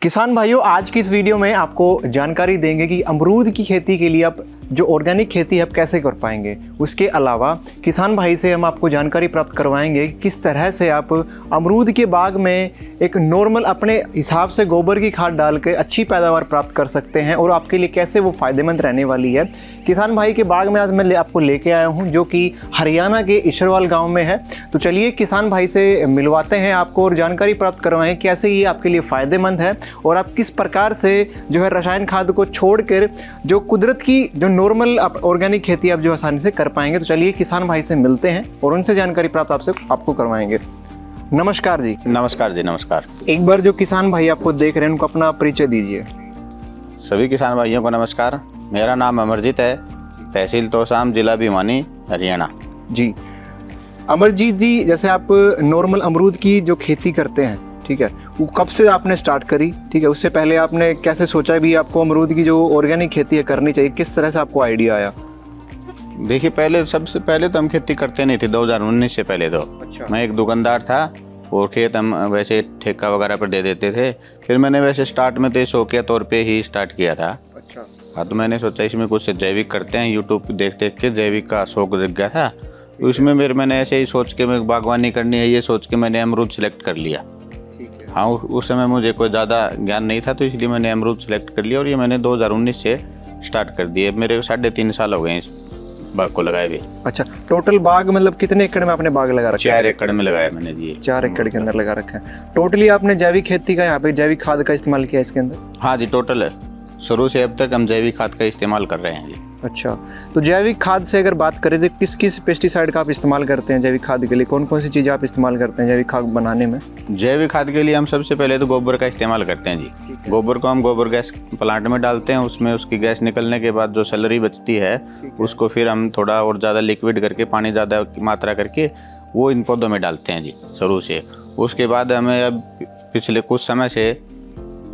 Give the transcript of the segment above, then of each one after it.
किसान भाइयों, आज की इस वीडियो में आपको जानकारी देंगे कि अमरूद की खेती के लिए आप जो ऑर्गेनिक खेती है आप कैसे कर पाएंगे। उसके अलावा किसान भाई से हम आपको जानकारी प्राप्त करवाएंगे किस तरह से आप अमरूद के बाग में एक नॉर्मल अपने हिसाब से गोबर की खाद डाल के अच्छी पैदावार प्राप्त कर सकते हैं और आपके लिए कैसे वो फ़ायदेमंद रहने वाली है। किसान भाई के बाग में आज मैं आपको लेके आया हूँ जो कि हरियाणा के ईश्वरवाल गाँव में है। तो चलिए किसान भाई से मिलवाते हैं आपको और जानकारी प्राप्त करवाएं कैसे ये आपके लिए फ़ायदेमंद है और आप किस प्रकार से जो है रसायन खाद को छोड़कर जो कुदरत की जो नॉर्मल आप ऑर्गेनिक खेती आप जो आसानी से कर पाएंगे। तो चलिए किसान भाई से मिलते हैं और उनसे जानकारी प्राप्त आपको करवाएंगे। नमस्कार जी। नमस्कार जी। नमस्कार। एक बार जो किसान भाई आपको देख रहे हैं उनको अपना परिचय दीजिए। सभी किसान भाइयों को नमस्कार। मेरा नाम अमरजीत है, तहसील तोशाम, जिला भिवानी, हरियाणा। जी अमरजीत जी, जैसे आप नॉर्मल अमरूद की जो खेती करते हैं, ठीक है, वो कब से आपने स्टार्ट करी? ठीक है, उससे पहले आपने कैसे सोचा भी आपको अमरूद की जो ऑर्गेनिक खेती है करनी चाहिए? किस तरह से आपको आइडिया आया? देखिए, सबसे पहले तो हम खेती करते नहीं थे 2019 से पहले। तो अच्छा। मैं एक दुकानदार था और खेत हम वैसे ठेका वगैरह पर दे देते थे। फिर मैंने वैसे स्टार्ट में तो शौकिया तौर पे ही स्टार्ट किया था। अच्छा। हाँ, तो मैंने सोचा इसमें कुछ जैविक करते हैं। यूट्यूब पे देख देख के जैविक का शौक जग गया था। तो उसमें मैंने ऐसे ही सोच के मैं बागवानी करनी है ये सोच के मैंने अमरूद सेलेक्ट कर लिया। हाँ, उस समय मुझे कोई ज़्यादा ज्ञान नहीं था तो इसलिए मैंने अमरूद सेलेक्ट कर लिया और ये मैंने 2019 से स्टार्ट कर दिए। मेरे 3.5 साल हो गए इस बाग को लगाए हुए। अच्छा, टोटल बाग मतलब कितने एकड़ में आपने बाग लगा रखा है? 4 एकड़ में लगाया मैंने जी। 4 एकड़ के अंदर लगा रखा है। टोटली आपने जैविक खेती का यहाँ पे जैविक खाद का इस्तेमाल किया इसके अंदर? हाँ जी, टोटल है। शुरू से अब तक हम जैविक खाद का इस्तेमाल कर रहे हैं जी। अच्छा, तो जैविक खाद से अगर बात करें तो किस किस पेस्टिसाइड का आप इस्तेमाल करते हैं जैविक खाद के लिए? कौन कौन सी चीज़ें आप इस्तेमाल करते हैं जैविक खाद बनाने में? जैविक खाद के लिए हम सबसे पहले तो गोबर का इस्तेमाल करते हैं जी। गोबर को हम गोबर गैस प्लांट में डालते हैं। उसमें उसकी गैस निकलने के बाद जो सैलरी बचती है उसको फिर हम थोड़ा और ज़्यादा लिक्विड करके पानी ज़्यादा मात्रा करके वो इन पौधों में डालते हैं जी शुरू से। उसके बाद हमें अब पिछले कुछ समय से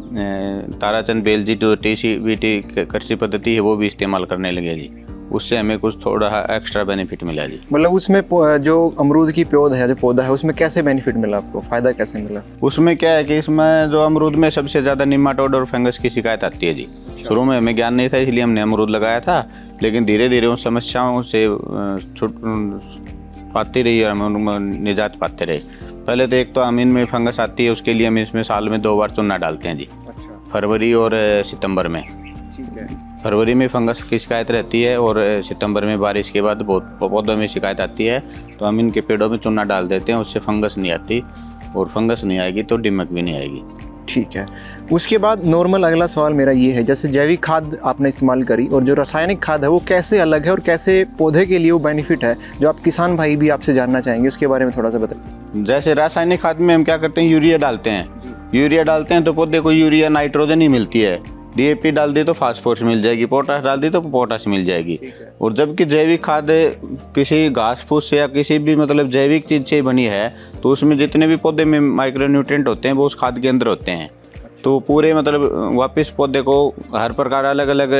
ताराचंद बेलजी जो TCVT कृषि पद्धति है वो भी इस्तेमाल करने लगे जी। उससे हमें कुछ थोड़ा एक्स्ट्रा बेनिफिट मिला जी। मतलब उसमें जो अमरूद की पौधा है उसमें कैसे बेनिफिट मिला आपको? फ़ायदा कैसे मिला? उसमें क्या है कि इसमें जो अमरूद में सबसे ज़्यादा निमाटोड और फंगस की शिकायत आती है जी। शुरू में हमें ज्ञान नहीं था इसलिए हमने अमरूद लगाया था, लेकिन धीरे धीरे उन समस्याओं से पाती रही और हम निजात पाते रहे। पहले तो एक तो अमीन में फंगस आती है, उसके लिए हम इसमें साल में 2 बार चूना डालते हैं जी। अच्छा। फरवरी और सितंबर में। ठीक है। फरवरी में फंगस की शिकायत रहती है और सितंबर में बारिश के बाद बहुत पौधों में शिकायत आती है तो हम इनके पेड़ों में चूना डाल देते हैं। उससे फंगस नहीं आती और फंगस नहीं आएगी तो दीमक भी नहीं आएगी। ठीक है। उसके बाद नॉर्मल अगला सवाल मेरा ये है, जैसे जैविक खाद आपने इस्तेमाल करी और जो रासायनिक खाद है वो कैसे अलग है और कैसे पौधे के लिए वो बेनिफिट है जो आप किसान भाई भी आपसे जानना चाहेंगे, उसके बारे में थोड़ा सा बताइए। जैसे रासायनिक खाद में हम क्या करते हैं, यूरिया डालते हैं। यूरिया डालते हैं तो पौधे को यूरिया नाइट्रोजन ही मिलती है। DAP डाल दी तो फास्फोरस मिल जाएगी, पोटाश डाल दी तो पोटाश मिल जाएगी। और जबकि जैविक खाद किसी घास फूस से या किसी भी मतलब जैविक चीज़ से बनी है तो उसमें जितने भी पौधे में माइक्रोन्यूट्रिएंट होते हैं वो उस खाद के अंदर होते हैं। तो पूरे मतलब वापस पौधे को हर प्रकार अलग अलग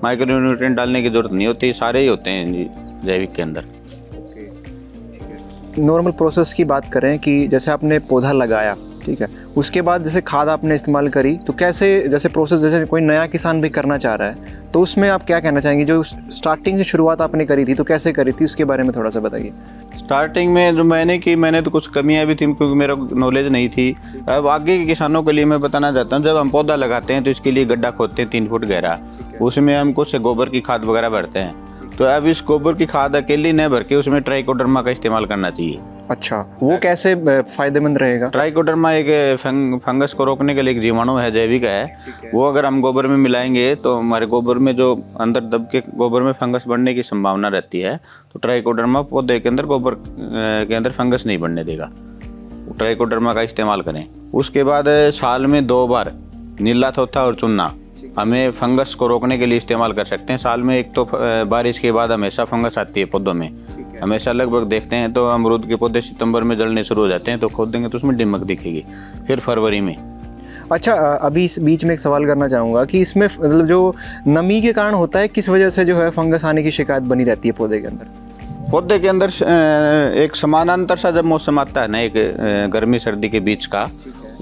माइक्रोन्यूट्रिएंट डालने की जरूरत नहीं होती, सारे ही होते हैं जैविक के अंदर। नॉर्मल प्रोसेस की बात करें कि जैसे आपने पौधा लगाया, ठीक है, उसके बाद जैसे खाद आपने इस्तेमाल करी तो कैसे जैसे प्रोसेस जैसे कोई नया किसान भी करना चाह रहा है तो उसमें आप क्या कहना चाहेंगे? जो स्टार्टिंग से शुरुआत आपने करी थी तो कैसे करी थी उसके बारे में थोड़ा सा बताइए। स्टार्टिंग में जो मैंने तो कुछ कमियां भी थी क्योंकि मेरा नॉलेज नहीं थी। अब आगे के किसानों के लिए मैं बताना चाहता हूँ, जब हम पौधा लगाते हैं तो इसके लिए गड्ढा खोदते हैं 3 फुट गहरा। उसमें हम कुछ गोबर की खाद वगैरह भरते हैं। तो अब इस गोबर की खाद अकेली न भर के उसमें ट्राइकोडर्मा का इस्तेमाल करना चाहिए। अच्छा, वो कैसे फायदेमंद रहेगा? ट्राइकोडर्मा एक फंगस को रोकने के लिए एक जीवाणु है, जैविक है। वो अगर हम गोबर में मिलाएंगे तो हमारे गोबर में जो अंदर दब के गोबर में फंगस बढ़ने की संभावना रहती है। तो ट्राइकोडर्मा पौधे के अंदर गोबर के अंदर फंगस नहीं बढ़ने देगा। ट्राइकोडर्मा का इस्तेमाल करें। उसके बाद साल में 2 बार नीला थोथा और चूना हमें फंगस को रोकने के लिए इस्तेमाल कर सकते हैं। साल में एक तो बारिश के बाद हमेशा फंगस आती है पौधों में, हमेशा लगभग देखते हैं। तो अमरूद के पौधे सितंबर में जलने शुरू हो जाते हैं तो खोदेंगे तो उसमें दीमक दिखेगी। फिर फरवरी में। अच्छा, अभी इस बीच में एक सवाल करना चाहूँगा कि इसमें मतलब जो नमी के कारण होता है, किस वजह से जो है फंगस आने की शिकायत बनी रहती है पौधे के अंदर? पौधे के अंदर एक समानांतर सा जब मौसम आता है ना, एक गर्मी सर्दी के बीच का,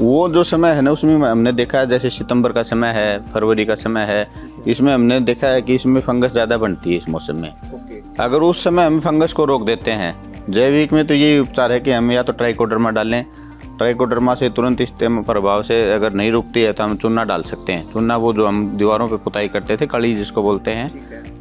वो जो समय है ना उसमें हमने देखा है, जैसे सितंबर का समय है, फरवरी का समय है, इसमें हमने देखा है कि इसमें फंगस ज़्यादा बनती है इस मौसम में। अगर उस समय हम फंगस को रोक देते हैं, जैविक में तो यही उपचार है कि हम या तो ट्राइकोडर्मा डालें, ट्राइकोडर्मा से तुरंत इस प्रभाव से अगर नहीं रुकती है तो हम चूना डाल सकते हैं। चूना वो जो हम दीवारों पे पुताई करते थे, कड़ी जिसको बोलते हैं,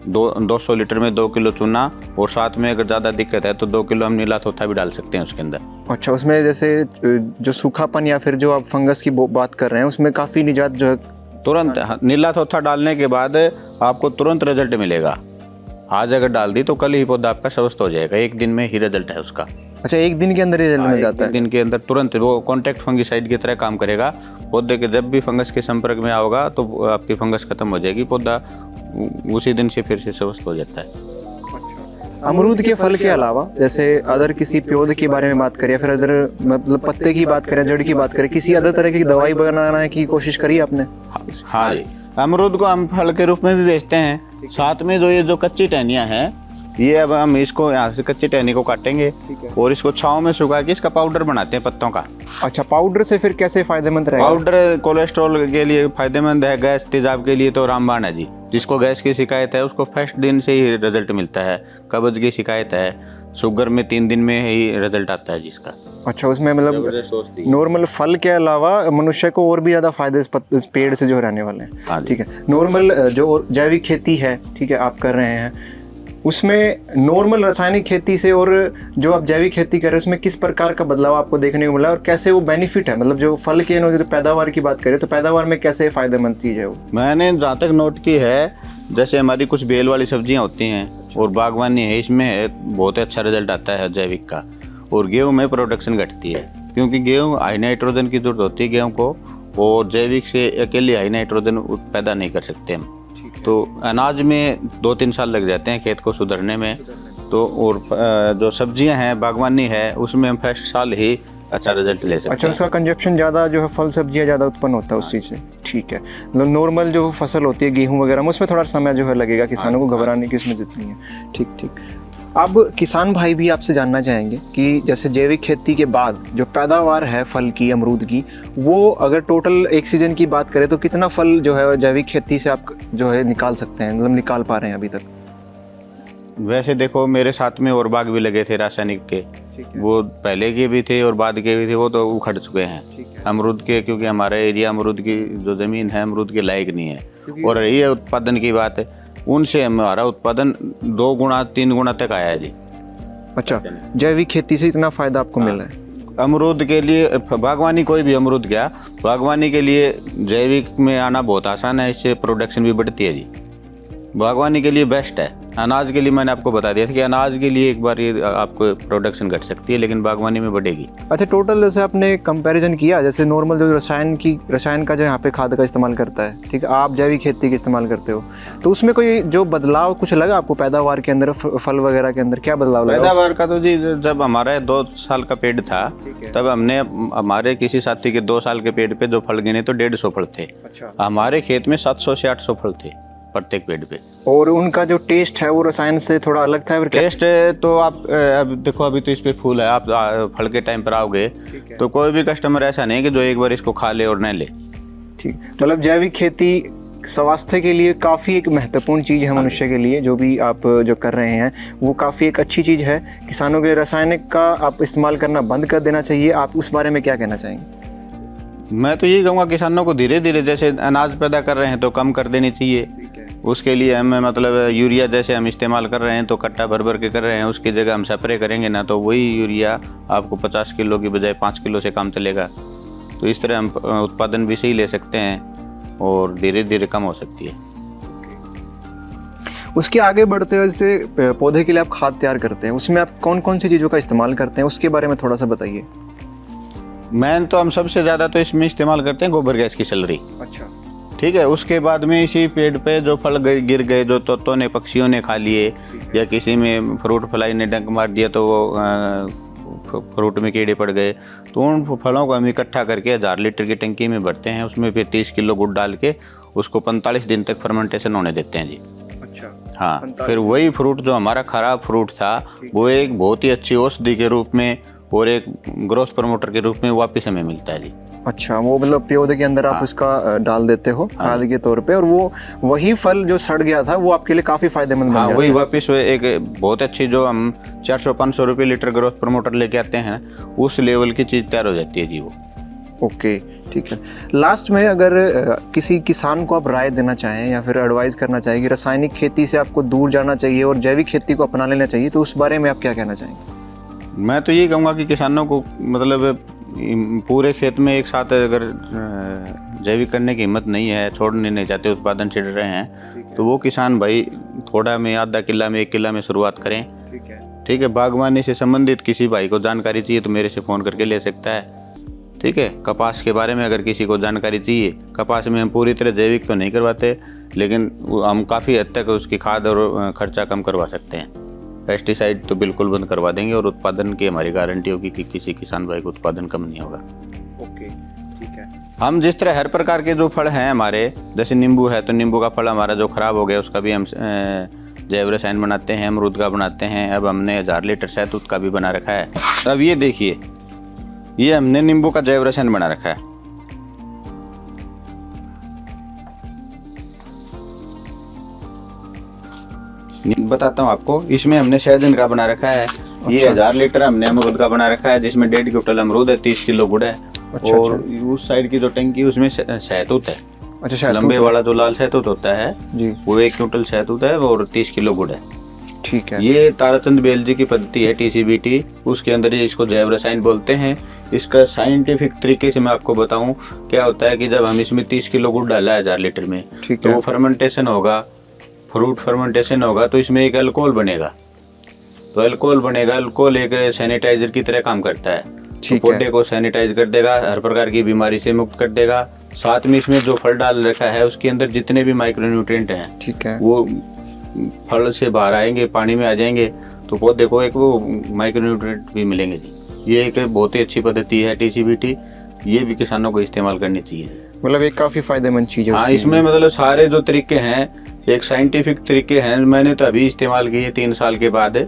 200 लीटर में 2 किलो चूना, और साथ में अगर ज़्यादा दिक्कत है तो 2 किलो हम नीला थोथा भी डाल सकते हैं उसके अंदर। अच्छा, उसमें जैसे जो सूखापन या फिर जो आप फंगस की बात कर रहे हैं उसमें काफ़ी निजात जो है तुरंत नीला थोथा डालने के बाद आपको तुरंत रिजल्ट मिलेगा। आज अगर डाल दी तो कल ही पौधा आपका स्वस्थ हो जाएगा, 1 दिन में ही रिजल्ट है उसका। अच्छा, 1 दिन के अंदर रिजल्ट मिल जाता है? 1 दिन के अंदर तुरंत वो कॉन्टैक्ट फंगिसाइड की तरह काम करेगा। पौधे के जब भी फंगस के संपर्क में आओगा तो आपकी फंगस खत्म हो जाएगी, पौधा उसी दिन से फिर से स्वस्थ हो जाता है। अमरूद के फल के अलावा जैसे अदर किसी पौधे के बारे में बात करें, फिर अदर मतलब पत्ते की बात करें, जड़ की बात करें, किसी अदर तरह की दवाई बनाने की कोशिश करी आपने? हाँ जी, अमरूद को हम फल के रूप में भी बेचते हैं। साथ में जो कच्ची टहनियाँ हैं, ये अब हम इसको यहाँ से कच्ची टहनी को काटेंगे और इसको छाँव में सुखा के इसका पाउडर बनाते हैं पत्तों का। अच्छा, पाउडर से फिर कैसे फायदेमंद रहेगा? पाउडर कोलेस्ट्रॉल के लिए फायदेमंद है, गैस तेजाब के लिए तो रामबाण है जी। जिसको गैस की शिकायत है उसको फर्स्ट दिन से ही रिजल्ट मिलता है, कब्ज की शिकायत है, शुगर में 3 दिन में ही रिजल्ट आता है जिसका। अच्छा, उसमें मतलब नॉर्मल फल के अलावा मनुष्य को और भी ज़्यादा फायदे इस पेड़ से जो रहने वाले हैं। हाँ, ठीक है। नॉर्मल जो जैविक खेती है, ठीक है, आप कर रहे हैं, उसमें नॉर्मल रासायनिक खेती से और जो आप जैविक खेती कर रहे हैं उसमें किस प्रकार का बदलाव आपको देखने को मिला और कैसे वो बेनिफिट है? मतलब जो फल के जो पैदावार की बात करें तो पैदावार में कैसे फायदेमंद चीज़ है वो? मैंने जहाँ तक नोट की है, जैसे हमारी कुछ बेल वाली सब्जियाँ होती हैं और बागवानी है, इसमें बहुत अच्छा रिजल्ट आता है जैविक का। और गेहूँ में प्रोडक्शन घटती है क्योंकि गेहूँ हाई नाइट्रोजन की जरूरत होती है गेहूँ को, और जैविक से अकेले हाई नाइट्रोजन पैदा नहीं कर सकते हम। तो अनाज में 2-3 साल लग जाते हैं खेत को सुधरने में। तो और जो सब्जियां हैं, बागवानी है, उसमें हम फर्स्ट साल ही अच्छा रिजल्ट ले सकते हैं। अच्छा, उसका कंजप्शन ज़्यादा जो है, फल सब्जियां ज़्यादा उत्पन्न होता है उस चीज़ से। ठीक है, मतलब नॉर्मल जो फसल होती है गेहूँ वगैरह में उसमें थोड़ा समय जो है लगेगा, किसानों को घबराने की उसमें जितनी है। ठीक ठीक। अब किसान भाई भी आपसे जानना चाहेंगे कि जैसे जैविक खेती के बाद जो पैदावार है फल की, अमरूद की, वो अगर टोटल एक सीजन की बात करें तो कितना फल जो है जैविक खेती से आप जो है निकाल सकते हैं, मतलब निकाल पा रहे हैं अभी तक? वैसे देखो, मेरे साथ में और बाग भी लगे थे रासायनिक के, वो पहले के भी थे और बाद के भी थे, वो तो उखड़ चुके हैं अमरूद के, क्योंकि हमारा एरिया अमरूद की जो ज़मीन है अमरूद के लायक नहीं है। और ये उत्पादन की बात है, उनसे हमारा उत्पादन 2 गुना 3 गुना तक आया है जी। अच्छा, जैविक खेती से इतना फायदा आपको मिला है? अमरूद के लिए बागवानी, कोई भी अमरूद क्या, बागवानी के लिए जैविक में आना बहुत आसान है, इससे प्रोडक्शन भी बढ़ती है जी। बागवानी के लिए बेस्ट है। अनाज के लिए मैंने आपको बता दिया था कि अनाज के लिए एक बार ये आपको प्रोडक्शन घट सकती है, लेकिन बागवानी में बढ़ेगी। अच्छा, टोटल जैसे आपने कंपैरिजन किया, जैसे नॉर्मल जो रसायन का जो यहाँ पे खाद का इस्तेमाल करता है, ठीक है, आप जैविक खेती का इस्तेमाल करते हो, तो उसमें कोई जो बदलाव कुछ लगा आपको पैदावार के अंदर, फल वगैरह के अंदर क्या बदलाव लगा? पैदावार का तो जी, जब हमारा 2 साल का पेड़ था तब हमने हमारे किसी साथी के 2 साल के पेड़ पे जो फल गिने तो 150 फल थे। अच्छा। हमारे खेत में 700 से 800 फल थे प्रत्येक पेड़ पे। और उनका जो टेस्ट है वो रसायन से थोड़ा अलग था? टेस्ट तो आप अब देखो, अभी तो इस पे फूल है, आप फल के टाइम पर आओगे तो कोई भी कस्टमर ऐसा नहीं कि जो एक बार इसको खा ले और न ले। ठीक, मतलब जैविक खेती स्वास्थ्य के लिए काफ़ी एक महत्वपूर्ण चीज़ है मनुष्य के लिए, जो भी आप जो कर रहे हैं वो काफ़ी एक अच्छी चीज़ है। किसानों के रासायनिक का आप इस्तेमाल करना बंद कर देना चाहिए, आप उस बारे में क्या कहना चाहेंगे? मैं तो यही कहूँगा, किसानों को धीरे धीरे जैसे अनाज पैदा कर रहे हैं तो कम कर देनी चाहिए। उसके लिए हमें मतलब यूरिया जैसे हम इस्तेमाल कर रहे हैं तो कट्टा भर भर के कर रहे हैं, उसकी जगह हम स्प्रे करेंगे ना तो वही यूरिया आपको 50 किलो की बजाय 5 किलो से काम चलेगा। तो इस तरह हम उत्पादन भी सही ले सकते हैं और धीरे धीरे कम हो सकती है। उसके आगे बढ़ते हुए जैसे पौधे के लिए आप खाद तैयार करते हैं, उसमें आप कौन कौन सी चीज़ों का इस्तेमाल करते हैं, उसके बारे में थोड़ा सा बताइए। मैन तो हम सबसे ज़्यादा तो इसमें इस्तेमाल करते हैं गोबर गैस की स्लरी। अच्छा, ठीक है। उसके बाद में इसी पेड़ पे जो फल गिर गए, जो तोतों ने, पक्षियों ने खा लिए, या किसी में फ्रूट फ्लाई ने डंक मार दिया तो वो फ्रूट में कीड़े पड़ गए, तो उन फलों को हम इकट्ठा करके 1000 लीटर की टंकी में भरते हैं। उसमें फिर 30 किलो गुड़ डाल के उसको 45 दिन तक फर्मेंटेशन होने देते हैं जी। अच्छा, हाँ, फिर वही फ्रूट जो हमारा खराब फ्रूट था वो एक बहुत ही अच्छी औषधि के रूप में और एक ग्रोथ प्रमोटर के रूप में वापस हमें मिलता है जी। अच्छा, वो मतलब पौधे के अंदर आप उसका डाल देते हो खाद के तौर पे, और वो वही फल जो सड़ गया था वो आपके लिए काफी फायदेमंद बन हाँ, जाता वही है। वापस एक बहुत अच्छी, जो हम 400-500 रुपये लीटर ग्रोथ प्रमोटर लेके आते हैं, उस लेवल की चीज़ तैयार हो जाती है जी वो। ओके, ठीक है। लास्ट में अगर किसी किसान को आप राय देना चाहें या फिर एडवाइस करना चाहें कि रासायनिक खेती से आपको दूर जाना चाहिए और जैविक खेती को अपना लेना चाहिए, तो उस बारे में आप क्या कहना चाहेंगे? मैं तो यही कहूँगा कि किसानों को मतलब पूरे खेत में एक साथ अगर जैविक करने की हिम्मत नहीं है, छोड़ने नहीं चाहते, उत्पादन छिड़ रहे हैं, तो वो किसान भाई थोड़ा में आधा किला में 1 किला में शुरुआत करें। ठीक है। बागवानी से संबंधित किसी भाई को जानकारी चाहिए तो मेरे से फ़ोन करके ले सकता है। ठीक है। कपास के बारे में अगर किसी को जानकारी चाहिए, कपास में हम पूरी तरह जैविक तो नहीं करवाते, लेकिन हम काफ़ी हद तक उसकी खाद और खर्चा कम करवा सकते हैं। पेस्टिसाइड तो बिल्कुल बंद करवा देंगे, और उत्पादन की हमारी गारंटी होगी कि किसी किसान भाई को उत्पादन कम नहीं होगा। ओके, ठीक है। हम जिस तरह हर प्रकार के जो फल हैं हमारे, जैसे नींबू है तो नींबू का फल हमारा जो ख़राब हो गया उसका भी हम जैव रसायन बनाते हैं, अमरूद का बनाते हैं। अब हमने 1000 लीटर शहतूत का भी बना रखा है। अब ये देखिए, ये हमने नींबू का जैव रसायन बना रखा है। बताता हूँ आपको, इसमें हमने सहजन का बना रखा है। ये 1000 लीटर हमने अमरूद का बना रखा है, जिसमें 1.5 क्विंटल अमरूद है, 30 किलो गुड़ है। अच्छा, और उस साइड की जो टंकी उसमें शहतूत है। अच्छा, लंबे वाला जो लाल शहतूत होता है जी, वो 1 क्विंटल शहतूत है और 30 किलो गुड़ है। ठीक है। ये ताराचंद बेल जी की पद्धति है, TCBT, उसके अंदर ये इसको जैव रसायन बोलते हैं। इसका साइंटिफिक तरीके से मैं आपको बताऊं, क्या होता है कि जब हम इसमें 30 किलो गुड़ डाला है 1000 लीटर में, तो वो फर्मेंटेशन होगा, फ्रूट फर्मेंटेशन होगा, तो इसमें एक अल्कोहल बनेगा। तो अल्कोहल बनेगा, अल्कोहल एक सैनिटाइजर की तरह काम करता है। तो पौधे को सैनिटाइज कर देगा, हर प्रकार की बीमारी से मुक्त कर देगा। साथ में इसमें जो फल डाल रखा है उसके अंदर जितने भी माइक्रोन्यूट्रिएंट हैं, ठीक है, वो फल से बाहर आएंगे, पानी में आ जाएंगे, तो पौधे को एक वो माइक्रोन्यूट्रिएंट भी मिलेंगे जी। ये एक बहुत ही अच्छी पद्धति है TCBT, ये भी किसानों को इस्तेमाल करनी चाहिए। मतलब एक काफी फायदेमंद चीज है। हाँ, इसमें मतलब सारे जो तरीके हैं एक साइंटिफिक तरीके हैं। मैंने तो अभी इस्तेमाल किए 3 साल के बाद।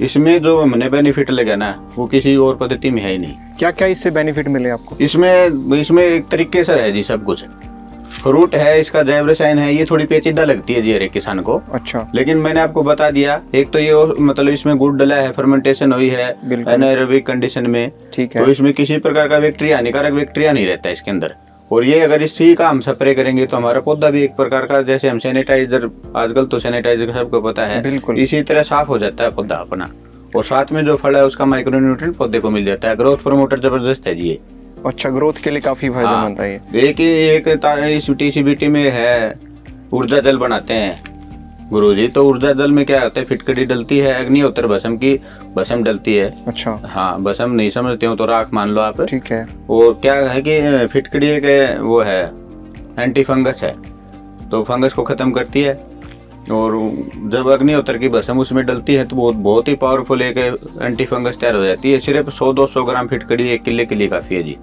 इसमें जो हमने बेनिफिट लगा ना, वो किसी और पद्धति में है ही नहीं। क्या क्या इससे बेनिफिट मिले आपको? इसमें एक तरीके से है जी सब कुछ। फ्रूट है, इसका जैव रसायन है, ये थोड़ी पेचीदा लगती है जी हर एक किसान को। अच्छा, लेकिन मैंने आपको बता दिया, एक तो ये मतलब इसमें गुड़ डला है, फर्मेंटेशन हुई है एनाएरोबिक कंडीशन में, ठीक है। तो इसमें किसी प्रकार का बैक्टीरिया, हानिकारक बैक्टीरिया नहीं रहता इसके अंदर। और ये अगर इसी का हम स्प्रे करेंगे तो हमारा पौधा भी एक प्रकार का, जैसे हम सैनिटाइजर, आजकल तो सैनिटाइजर सबको पता है, इसी तरह साफ हो जाता है पौधा अपना। और साथ में जो फल है उसका माइक्रोन्यूट्रिएंट पौधे को मिल जाता है। ग्रोथ प्रमोटर जबरदस्त है जी ये। अच्छा, ग्रोथ के लिए काफी फायदेमंद है ये। एक इस TCBT में है, ऊर्जा जल बनाते हैं गुरुजी। तो ऊर्जा जल में क्या होता है, फिटकड़ी डलती है, अग्निहोत्र भस्म की भस्म डलती है। अच्छा, हाँ, भस्म नहीं समझते हो तो राख मान लो आप, ठीक है। और क्या है कि फिटकड़ी एक वो है, एंटी फंगस है, तो फंगस को खत्म करती है। और जब अग्निहोत्र की भस्म उसमें डलती है तो बहुत ही पावरफुल एक एंटी फंगस तैयार हो जाती है। सिर्फ 100-200 ग्राम फिटकड़ी 1 किले के लिए काफी है जी।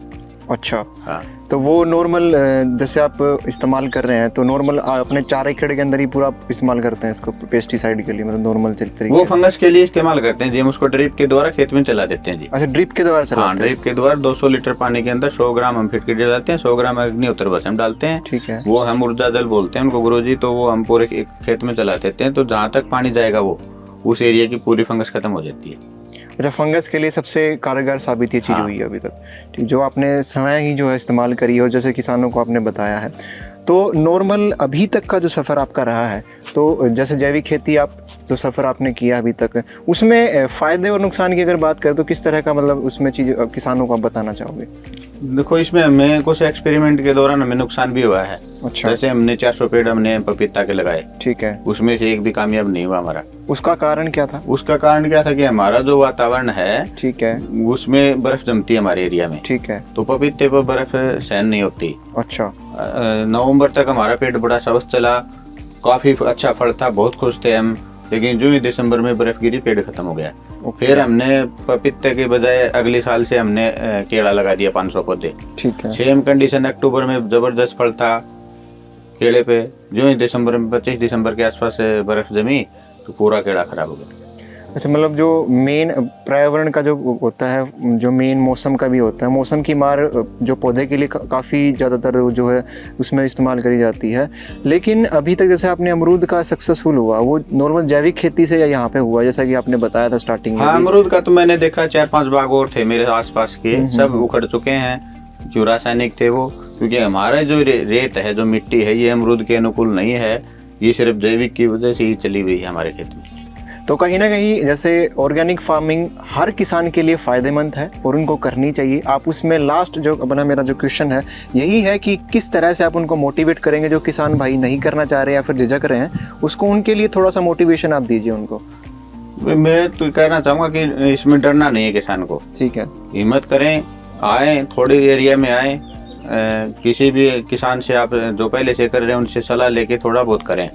अच्छा, हाँ, तो वो नॉर्मल जैसे आप इस्तेमाल कर रहे हैं, तो नॉर्मल अपने 4 एकड़ के अंदर ही पूरा इस्तेमाल करते हैं इसको पेस्टिसाइड के लिए, मतलब नॉर्मल तरीके? वो फंगस के लिए इस्तेमाल करते हैं जी, हम उसको ड्रिप के द्वारा खेत में चला देते हैं जी। अच्छा, ड्रिप के द्वारा चलाते हैं? हाँ, ड्रिप के द्वारा 200 लीटर पानी के अंदर 100 ग्राम हम फिटकड़ी डालते हैं, 100 ग्राम अग्निहोत्र भस्म डालते हैं, ठीक है। वो हम ऊर्जा जल बोलते हैं उनको गुरुजी। तो वो हम पूरे खेत में चला देते हैं, तो जहाँ तक पानी जाएगा वो उस एरिया की पूरी फंगस खत्म हो जाती है। अच्छा, फंगस के लिए सबसे कारगर साबित ये चीज़ हुई है अभी तक, ठीक, जो आपने समय ही जो है इस्तेमाल करी है और जैसे किसानों को आपने बताया है। तो नॉर्मल अभी तक का जो सफ़र आपका रहा है, तो जैसे जैविक खेती आप जो सफ़र आपने किया अभी तक, उसमें फ़ायदे और नुकसान की अगर बात करें तो किस तरह का, मतलब उसमें चीज़ किसानों को आप बताना चाहोगे? देखो, इसमें हमें कुछ एक्सपेरिमेंट के दौरान हमें नुकसान भी हुआ है। अच्छा, जैसे हमने 400 पेड़ हमने पपीता के लगाए, ठीक है, उसमें से एक भी कामयाब नहीं हुआ हमारा। उसका कारण क्या था? उसका कारण क्या था कि हमारा जो वातावरण है, ठीक है, उसमें बर्फ जमती है हमारे एरिया में, ठीक है, तो पपीते पर बर्फ सहन नहीं होती। अच्छा, नवंबर तक हमारा पेड़ बड़ा स्वस्थ चला, काफी अच्छा फल था, बहुत खुश थे हम। लेकिन जो ही दिसंबर में बर्फ गिरी, पेड़ खत्म हो गया। फिर हमने पपीते के बजाय अगले साल से हमने केला लगा दिया 500 पौधे, ठीक है। सेम कंडीशन, अक्टूबर में जबरदस्त फल था केले पे। जो ही दिसंबर में 25 दिसंबर के आसपास बर्फ जमी तो पूरा केला खराब हो गया। अच्छा, मतलब जो मेन पर्यावरण का जो होता है, जो मेन मौसम का भी होता है, मौसम की मार जो पौधे के लिए काफ़ी ज़्यादातर जो है उसमें इस्तेमाल करी जाती है। लेकिन अभी तक जैसे आपने अमरूद का सक्सेसफुल हुआ, वो नॉर्मल जैविक खेती से या यहाँ पे हुआ, जैसा कि आपने बताया था स्टार्टिंग में? हाँ, अमरूद का तो मैंने देखा 4-5 बाग और थे मेरे आसपास के, सब उखड़ चुके हैं जो रासायनिक थे वो, क्योंकि हमारा जो रेत है, जो मिट्टी है, ये अमरूद के अनुकूल नहीं है। ये सिर्फ जैविक की वजह से ही चली हुई है हमारे खेत में। तो कहीं ना कहीं जैसे ऑर्गेनिक फार्मिंग हर किसान के लिए फ़ायदेमंद है और उनको करनी चाहिए। आप उसमें लास्ट जो अपना मेरा जो क्वेश्चन है यही है कि किस तरह से आप उनको मोटिवेट करेंगे, जो किसान भाई नहीं करना चाह रहे या फिर झिझक रहे हैं, उसको उनके लिए थोड़ा सा मोटिवेशन आप दीजिए उनको। मैं तो कहना चाहूँगा कि इसमें डरना नहीं है किसान को। ठीक है, हिम्मत करें, आए, थोड़े एरिया में आए, किसी भी किसान से आप जो पहले से कर रहे हैं उनसे सलाह लेके थोड़ा बहुत करें।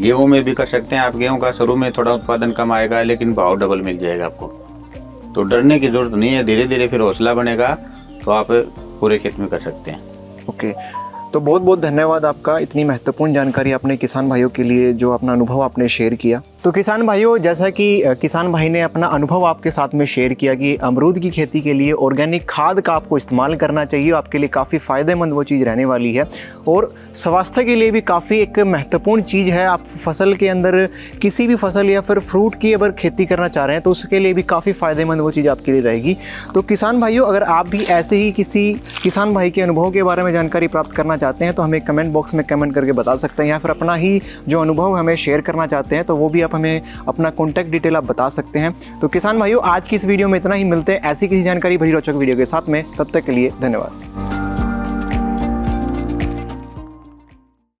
गेहूं में भी कर सकते हैं आप। गेहूं का शुरू में थोड़ा उत्पादन कम आएगा, लेकिन भाव डबल मिल जाएगा आपको। तो डरने की जरूरत नहीं है, धीरे धीरे फिर हौसला बनेगा तो आप पूरे खेत में कर सकते हैं। ओके, तो बहुत बहुत धन्यवाद आपका, इतनी महत्वपूर्ण जानकारी आपने किसान भाइयों के लिए, जो अपना अनुभव आपने शेयर किया। तो किसान भाइयों, जैसा कि किसान भाई ने अपना अनुभव आपके साथ में शेयर किया कि अमरूद की खेती के लिए ऑर्गेनिक खाद का आपको इस्तेमाल करना चाहिए, आपके लिए काफ़ी फ़ायदेमंद वो चीज़ रहने वाली है और स्वास्थ्य के लिए भी काफ़ी एक महत्वपूर्ण चीज़ है। आप फसल के अंदर किसी भी फसल या फिर फ्रूट की अगर खेती करना चाह रहे हैं तो उसके लिए भी काफ़ी फ़ायदेमंद वो चीज़ आपके लिए रहेगी। तो किसान भाइयों, अगर आप भी ऐसे ही किसी किसान भाई के अनुभव के बारे में जानकारी प्राप्त करना चाहते हैं तो हमें कमेंट बॉक्स में कमेंट करके बता सकते हैं, या फिर अपना ही जो अनुभव हमें शेयर करना चाहते हैं तो वो भी आप हमें अपना कॉन्टैक्ट डिटेल आप बता सकते हैं। तो किसान भाइयों, आज की इस वीडियो में इतना ही। मिलते हैं ऐसी किसी जानकारी भरी रोचक वीडियो के साथ में, तब तक के लिए धन्यवाद।